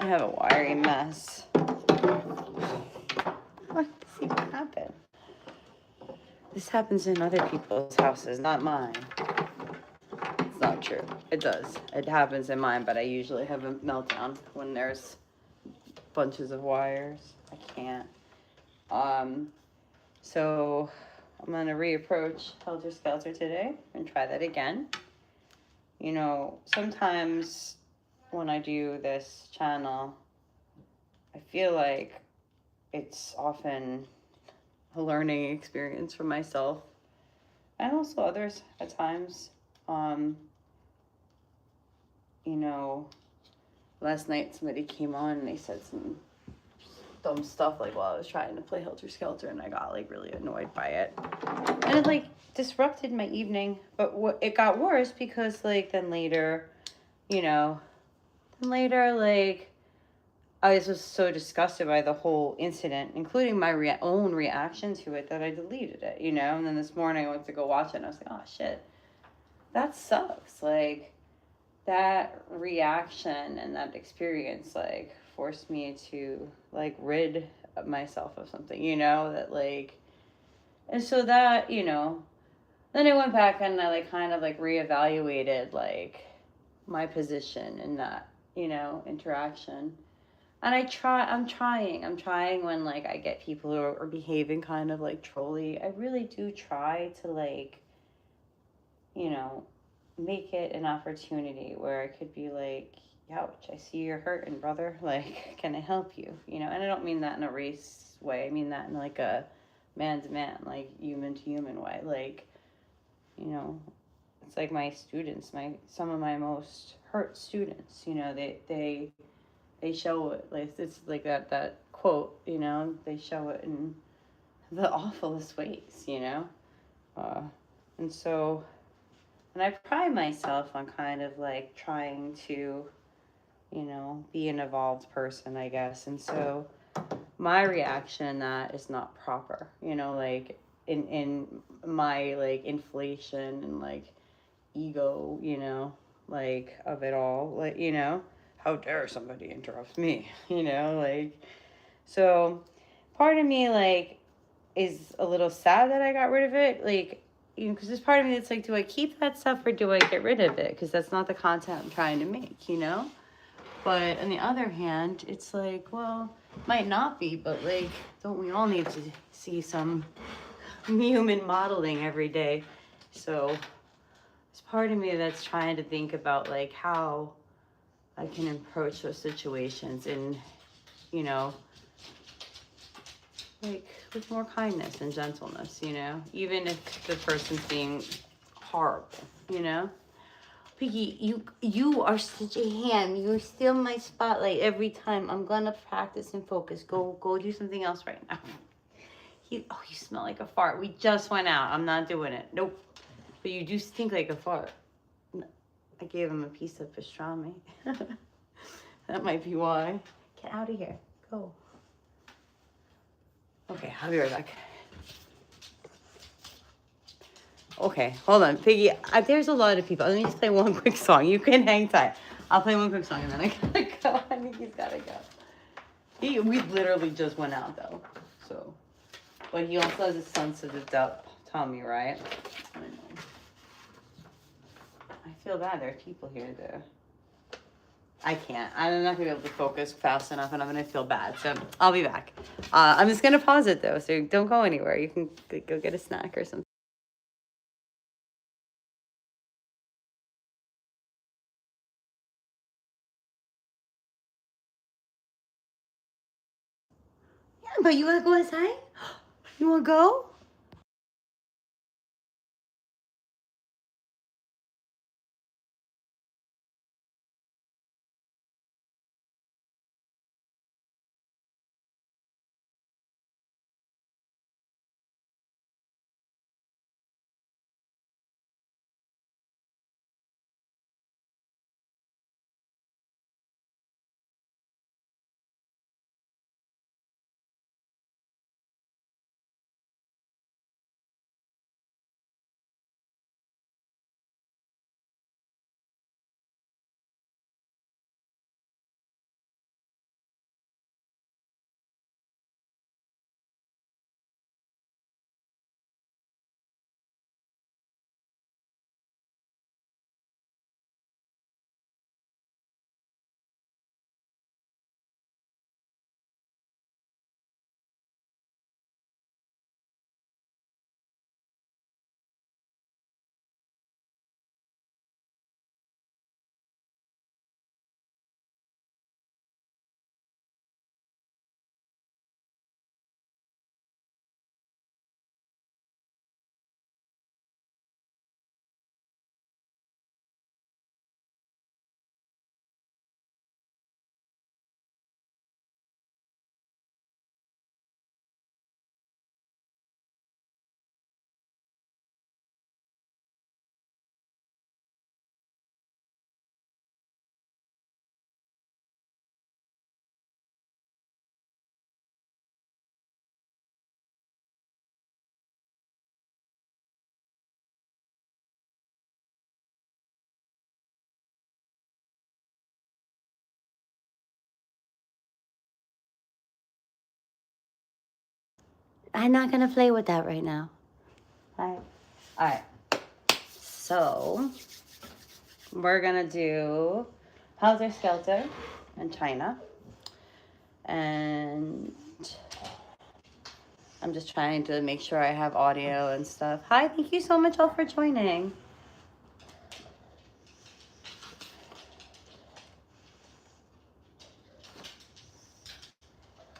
I have a wiry mess. What does even happen? This happens in other people's houses, not mine. It's not true. It does. It happens in mine, but I usually have a meltdown when there's bunches of wires. I can't. So I'm going to reapproach Helter Skelter today and try that again. You know, sometimes when I do this channel, I feel like it's often a learning experience for myself and also others at times. You know, last night somebody came on and they said some dumb stuff like while I was trying to play Helter Skelter, and I got like really annoyed by it, and it like disrupted my evening. But it got worse because like then later, like I was just so disgusted by the whole incident, including my own reaction to it, that I deleted it, and then this morning I went to go watch it and I was like, oh shit, that sucks. Like that reaction and that experience like forced me to like rid myself of something, that like, and so that, then I went back and I like kind of like reevaluated like my position in that, interaction. And I'm trying when like I get people who are behaving kind of like trolly. I really do try to like, make it an opportunity where I could be like, ouch, I see you're hurting, brother. Like, can I help you? And I don't mean that in a race way. I mean that in like a man to man, like human to human way. Like, it's like my students, some of my most hurt students, they show it, like it's like that quote, they show it in the awfulest ways, and so, and I pride myself on kind of like trying to, be an evolved person, I guess. And so my reaction in that is not proper, like in my like inflation and like ego, like of it all, like, how dare somebody interrupt me, like, so part of me like is a little sad that I got rid of it, like, because there's part of me that's like, do I keep that stuff or do I get rid of it? Because that's not the content I'm trying to make, But on the other hand, it's like, well, might not be, but like, don't we all need to see some human modeling every day? So it's part of me that's trying to think about like how I can approach those situations and, like with more kindness and gentleness, even if the person's being horrible, Piggy, you are such a ham. You steal my spotlight every time. I'm gonna practice and focus. Go do something else right now. You smell like a fart. We just went out. I'm not doing it. Nope. But you do stink like a fart. I gave him a piece of pastrami. That might be why. Get out of here. Go. Okay, I'll be right back. Okay, hold on. Piggy, there's a lot of people. Let me just play one quick song. You can hang tight. I'll play one quick song and then I gotta go. I think he's gotta go. We literally just went out though. So, but he also has a sensitive tummy, right? I know. I feel bad. There are people here though. I can't. I'm not gonna be able to focus fast enough, and I'm gonna feel bad. So I'll be back. I'm just gonna pause it though, so don't go anywhere. You can go get a snack or something. Yeah, but you wanna go inside? You wanna go? I'm not going to play with that right now. All right. So, we're going to do Helter Skelter and China. And I'm just trying to make sure I have audio and stuff. Hi, thank you so much all for joining.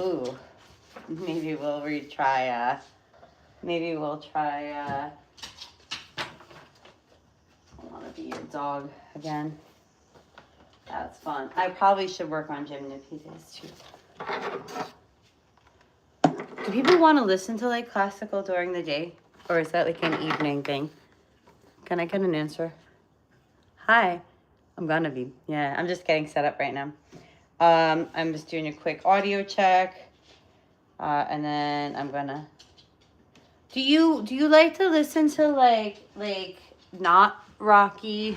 Ooh, maybe we'll retry, maybe we'll try, I want to be your dog again. That's fun. I probably should work on Jim if he does too. Do people want to listen to like classical during the day? Or is that like an evening thing? Can I get an answer? Hi. I'm gonna be. Yeah, I'm just getting set up right now. I'm just doing a quick audio check. And then I'm gonna. Do you like to listen to like not rocky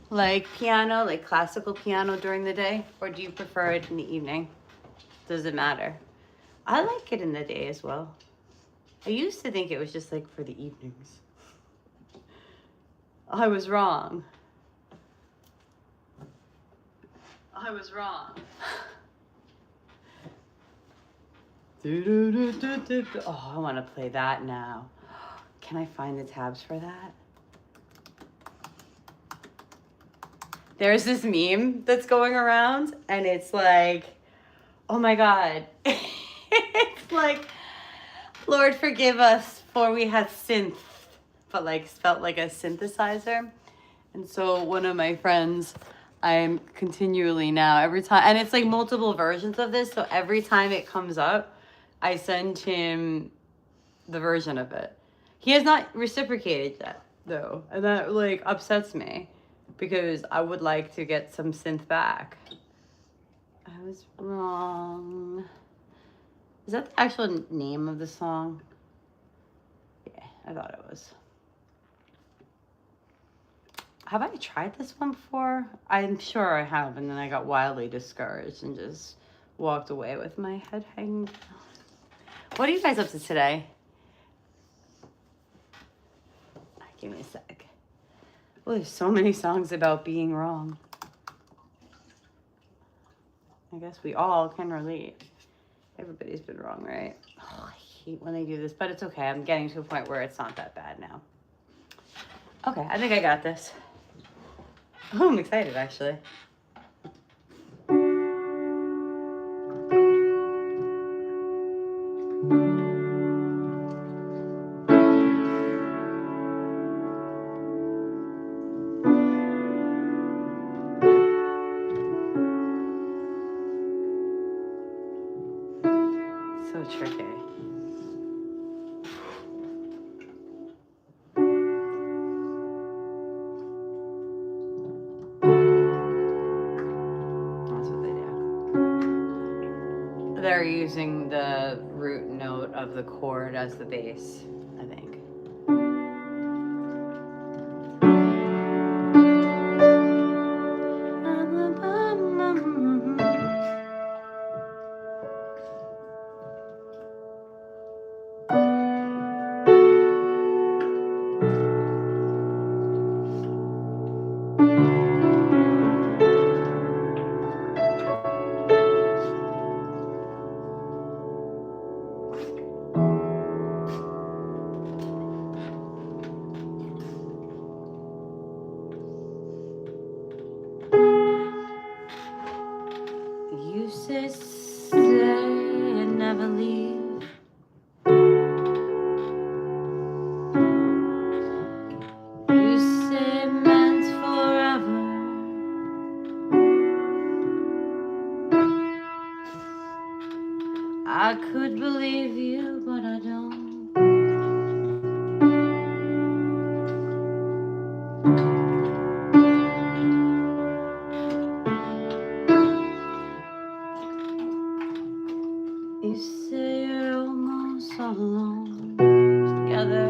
like piano, like classical piano during the day? Or do you prefer it in the evening? Does it matter? I like it in the day as well. I used to think it was just like for the evenings. I was wrong. I was wrong. Oh, I want to play that now. Can I find the tabs for that? There's this meme that's going around, and it's like, oh my God. It's like, Lord forgive us for we had synth, but like spelt like a synthesizer. And so one of my friends, I'm continually now, every time, and it's like multiple versions of this, so every time it comes up, I send him the version of it. He has not reciprocated yet, though, and that like upsets me because I would like to get some synth back. I was wrong. Is that the actual name of the song? Yeah, I thought it was. Have I tried this one before? I'm sure I have, and then I got wildly discouraged and just walked away with my head hanging down. What are you guys up to today? Give me a sec. Well, there's so many songs about being wrong. I guess we all can relate. Everybody's been wrong, right? Oh, I hate when they do this, but it's okay. I'm getting to a point where it's not that bad now. Okay, I think I got this. Oh, I'm excited, actually. So tricky. They're using the root note of the chord as the bass, I think. You say stay and never leave. You say meant forever. I could believe you, but I don't. You say you're almost all alone together.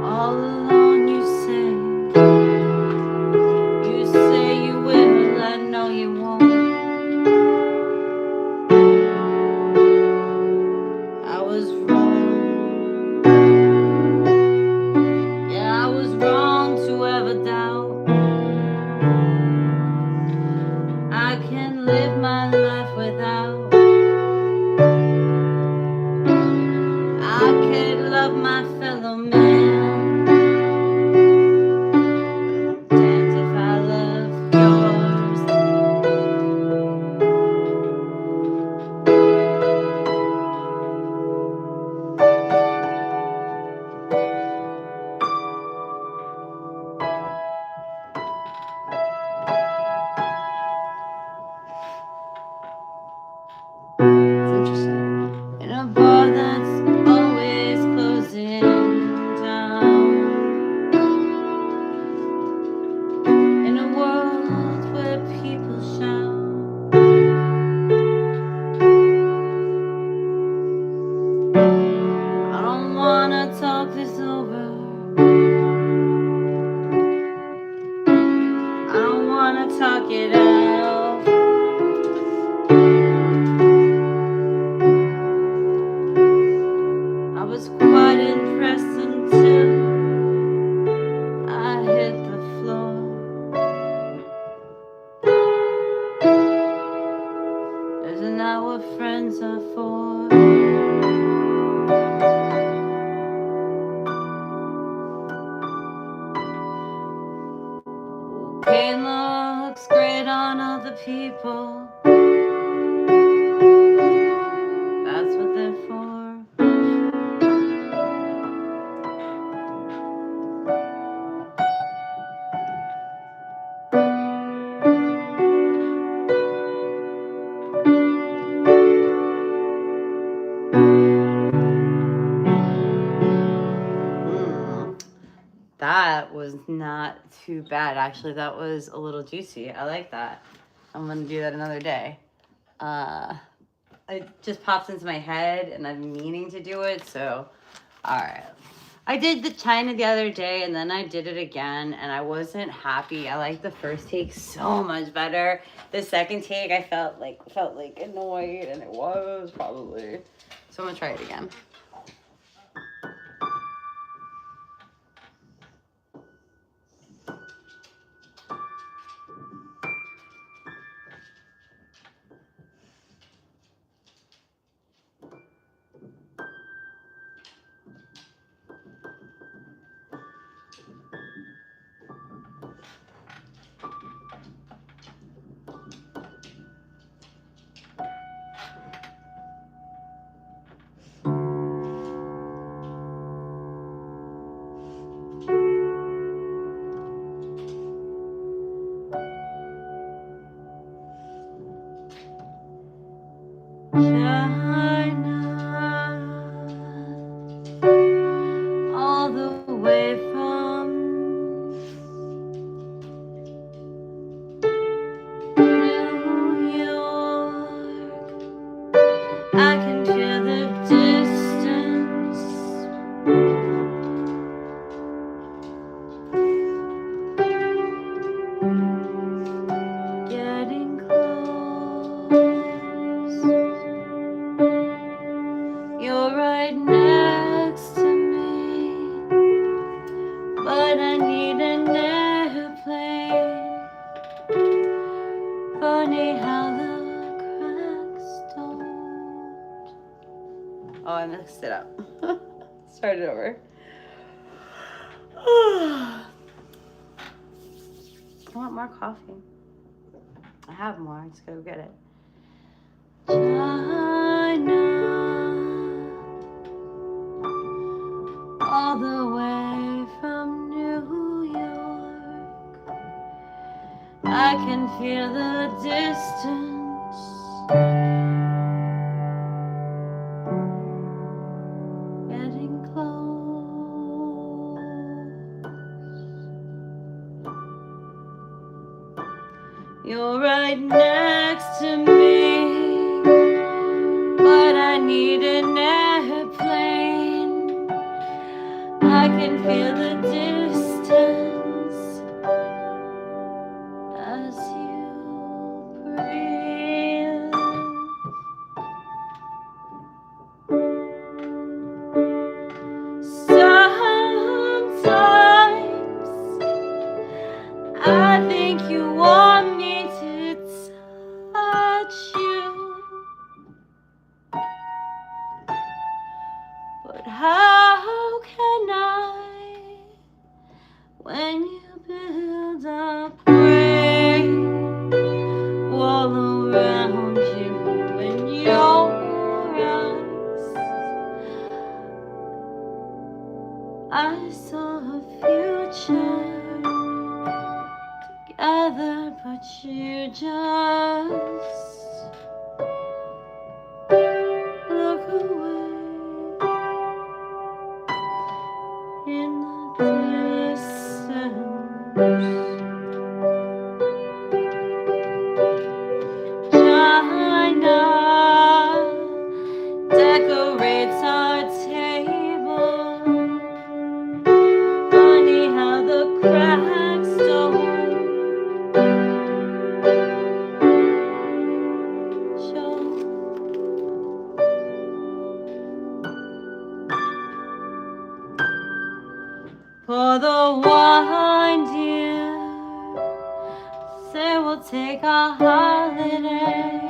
All alone, you say you will, I know you won't. was wrong to ever doubt I can live my life without. I could love my fellow man. Damned if I love yours. It's interesting. In a bar that's always closing down. In a world where people shout. I don't wanna talk this over. I don't wanna talk it out. I was quite impressed until I hit the floor. Isn't that what friends are for? Pain looks great on other people. That's what they're for. That was not too bad. Actually, that was a little juicy. I like that. I'm gonna do that another day. It just pops into my head and I'm meaning to do it, so all right. I did the China the other day and then I did it again and I wasn't happy. I liked the first take so much better. The second take I felt like annoyed, and it was probably. So I'm gonna try it again. China, all the way from New York. I can feel the distance. Getting close. You're right next to me, but I need an airplane. Funny how the cracks don't. Oh, I mixed it up. Start it over. I want more coffee. I have more. I just gotta get it. China, all the way from New York. I can feel the distance. Getting close. You're right next to me, but I need an airplane. I can feel the distance as you breathe. Sometimes When you build a great wall around you and your eyes, I saw a future together, but you just look away in the distance. China decorates our table. Funny how the cracks don't show. For the wine, dear, say we'll take a holiday,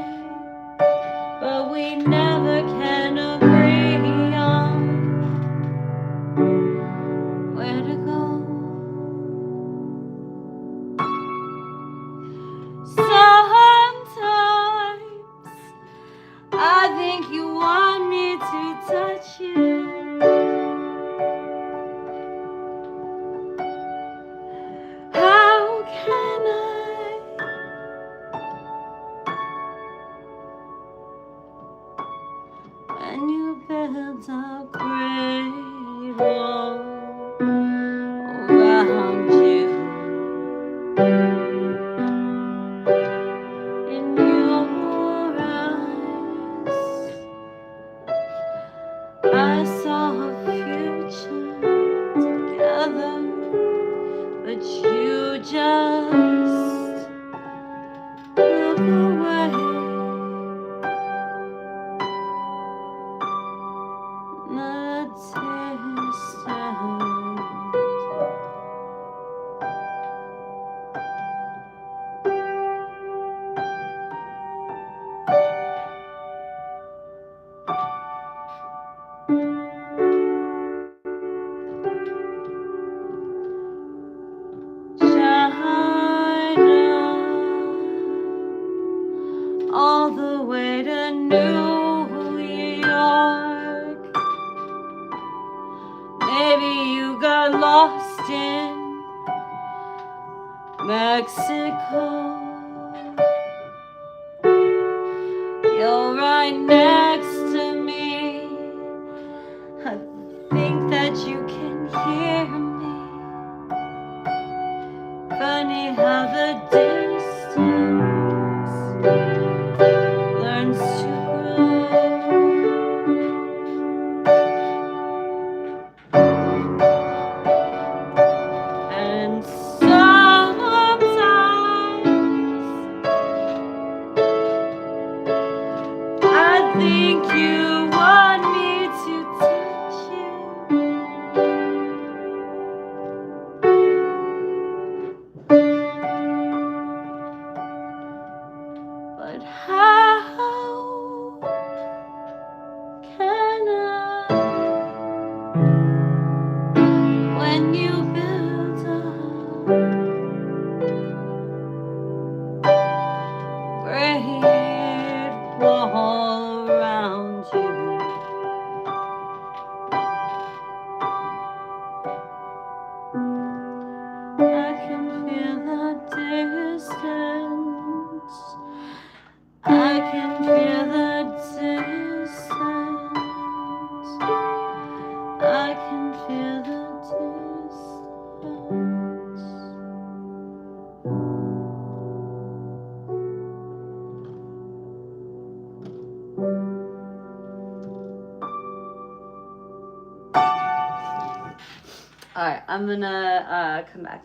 but we never can agree on where to go. Sometimes I think you want me to touch you. How can I? When you build a great wall around you, in your eyes, I saw a future together, but you just look away in the distance. All the way to New York. Maybe you got lost in Mexico. You're right next to me. I think that you can hear me. Funny how the distance learns to grow. And sometimes I think you want me to touch you. But how can I? When you build a great wall around you, I can feel the distance. I can feel the distance. I can feel the distance. All right, I'm gonna come back